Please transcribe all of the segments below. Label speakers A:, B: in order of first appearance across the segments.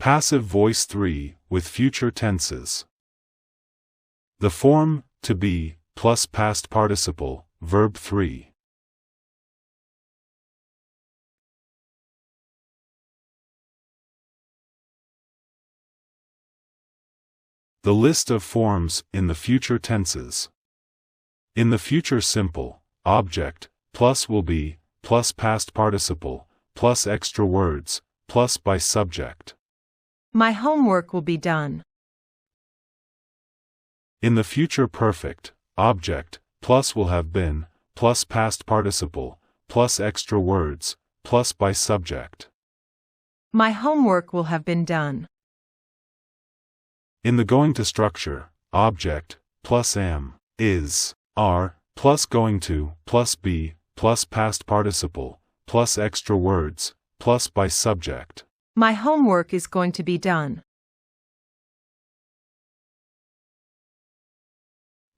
A: Passive voice 3 with future tenses. The form to be plus past participle, verb 3. The list of forms in the future tenses. In the future simple, object plus will be plus past participle plus extra words plus by subject.
B: My homework will be done.
A: In the future perfect, object plus will have been plus past participle plus extra words plus by subject.
B: My homework will have been done.
A: In the going to structure, object plus am, is, are, plus going to, plus be, plus past participle, plus extra words, plus by subject.
B: My homework is going to be done.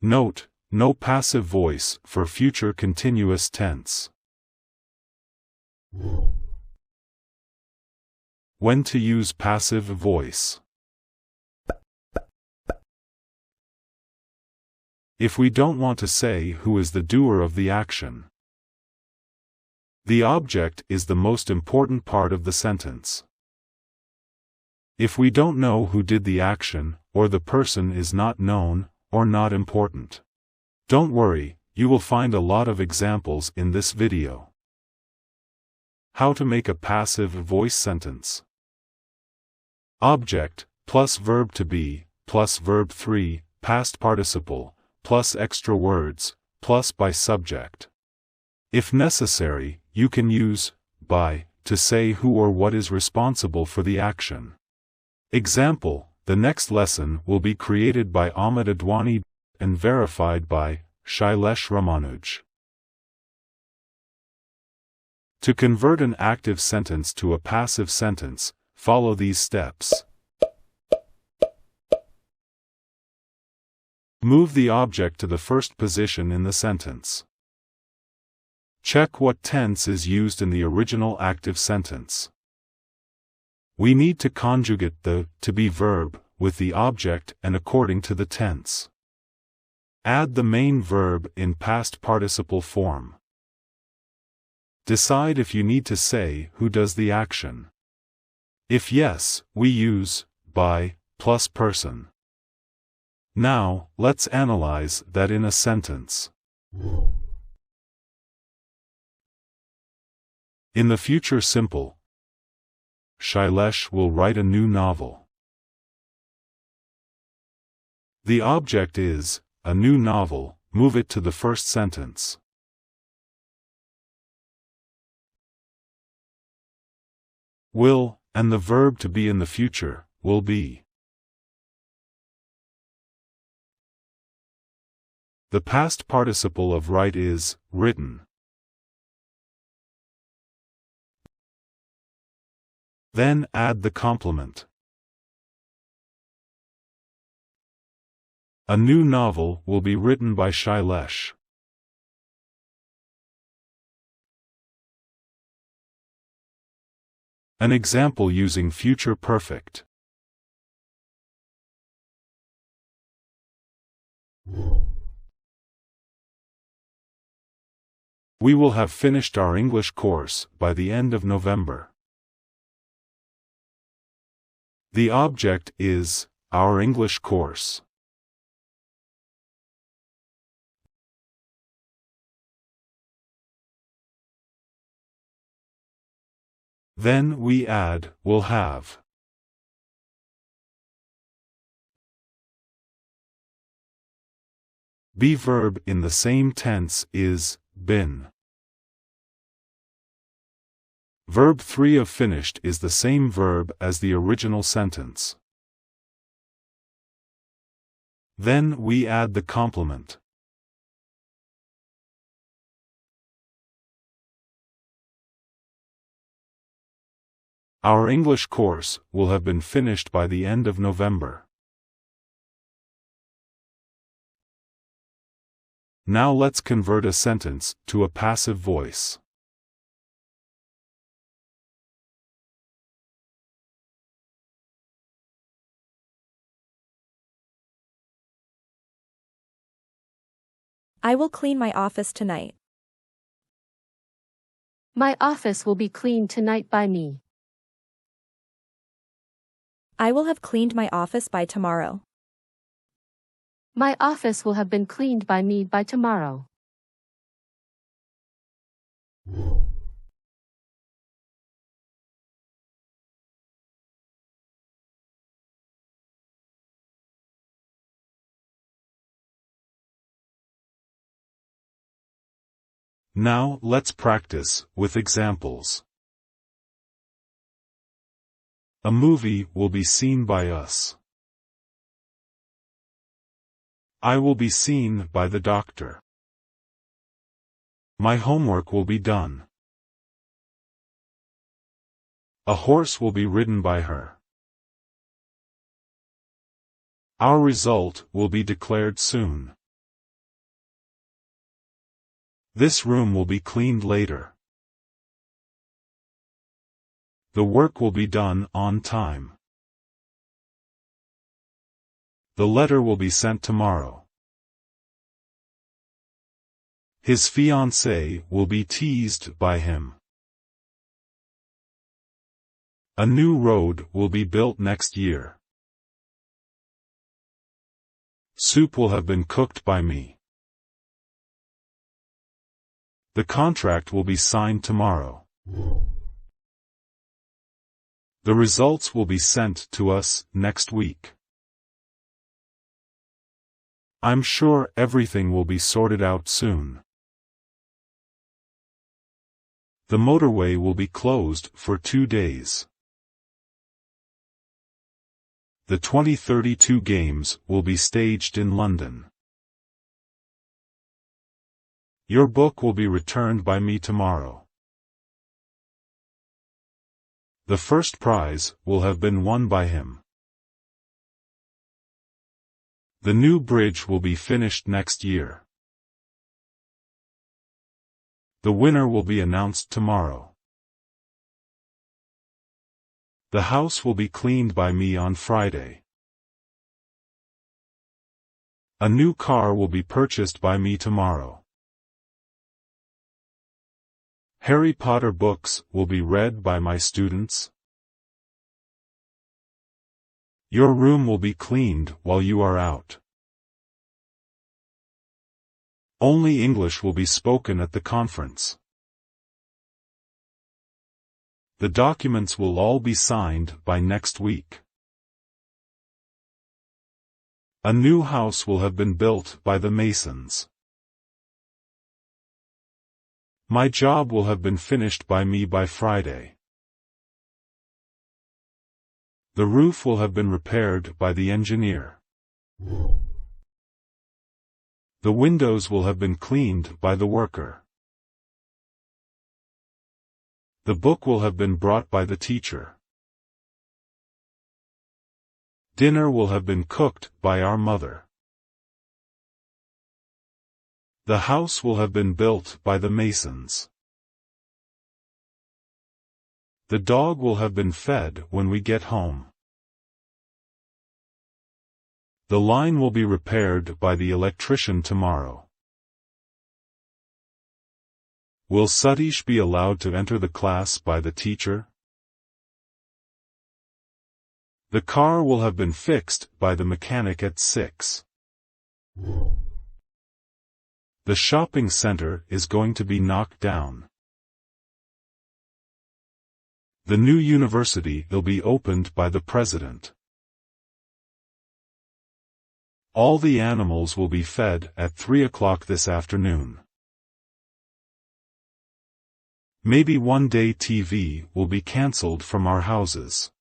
A: Note: no passive voice for future continuous tense. When to use passive voice. If we don't want to say who is the doer of the action. The object is the most important part of the sentence. If we don't know who did the action, or the person is not known, or not important. Don't worry, you will find a lot of examples in this video. How to make a passive voice sentence. Object plus verb to be plus verb 3 past participle plus extra words plus by subject. If necessary, you can use by to say who or what is responsible for the action. Example: the next lesson will be created by Ahmed Adwani and verified by Shailesh Ramanuj. To convert an active sentence to a passive sentence, follow these steps. Move the object to the first position in the sentence. Check what tense is used in the original active sentence. We need to conjugate the to be verb with the object and according to the tense. Add the main verb in past participle form. Decide if you need to say who does the action. If yes, we use by plus person. Now, let's analyze that in a sentence. In the future simple, Shailesh will write a new novel. The object is a new novel, move it to the first sentence. Will, and the verb to be in the future, will be. The past participle of write is written. Then add the complement. A new novel will be written by Shailesh. An example using future perfect. We will have finished our English course by the end of November. The object is our English course. Then we add will have. Be verb in the same tense is been. Verb 3 of finished is the same verb as the original sentence. Then we add the complement. Our English course will have been finished by the end of November. Now let's convert a sentence to a passive voice.
C: I will clean my office tonight.
D: My office will be cleaned tonight by me.
C: I will have cleaned my office by tomorrow.
D: My office will have been cleaned by me by tomorrow.
A: Now, let's practice, with examples. A movie will be seen by us. I will be seen by the doctor. My homework will be done. A horse will be ridden by her. Our result will be declared soon. This room will be cleaned later. The work will be done on time. The letter will be sent tomorrow. His fiancée will be teased by him. A new road will be built next year. Soup will have been cooked by me. The contract will be signed tomorrow. The results will be sent to us next week. I'm sure everything will be sorted out soon. The motorway will be closed for 2 days. The 2032 games will be staged in London. Your book will be returned by me tomorrow. The first prize will have been won by him. The new bridge will be finished next year. The winner will be announced tomorrow. The house will be cleaned by me on Friday. A new car will be purchased by me tomorrow. Harry Potter books will be read by my students. Your room will be cleaned while you are out. Only English will be spoken at the conference. The documents will all be signed by next week. A new house will have been built by the masons. My job will have been finished by me by Friday. The roof will have been repaired by the engineer. The windows will have been cleaned by the worker. The book will have been brought by the teacher. Dinner will have been cooked by our mother. The house will have been built by the masons. The dog will have been fed when we get home. The line will be repaired by the electrician tomorrow. Will Satish be allowed to enter the class by the teacher? The car will have been fixed by the mechanic at 6. The shopping center is going to be knocked down. The new university will be opened by the president. All the animals will be fed at 3 o'clock this afternoon. Maybe one day TV will be cancelled from our houses.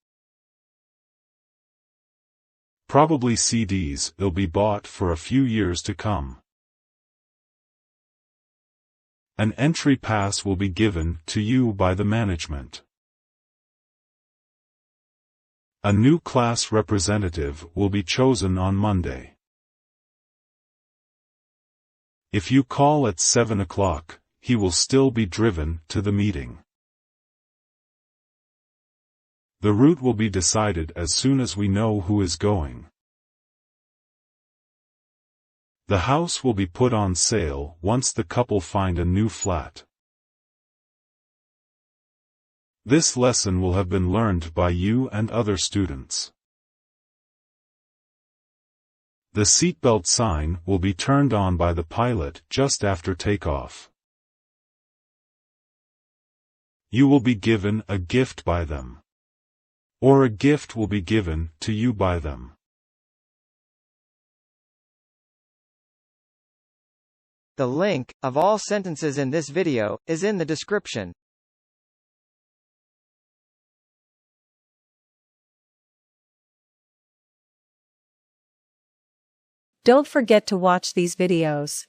A: Probably CDs will be bought for a few years to come. An entry pass will be given to you by the management. A new class representative will be chosen on Monday. If you call at 7 o'clock, he will still be driven to the meeting. The route will be decided as soon as we know who is going. The house will be put on sale once the couple find a new flat. This lesson will have been learned by you and other students. The seatbelt sign will be turned on by the pilot just after takeoff. You will be given a gift by them. Or a gift will be given to you by them.
E: The link of all sentences in this video is in the description.
B: Don't forget to watch these videos.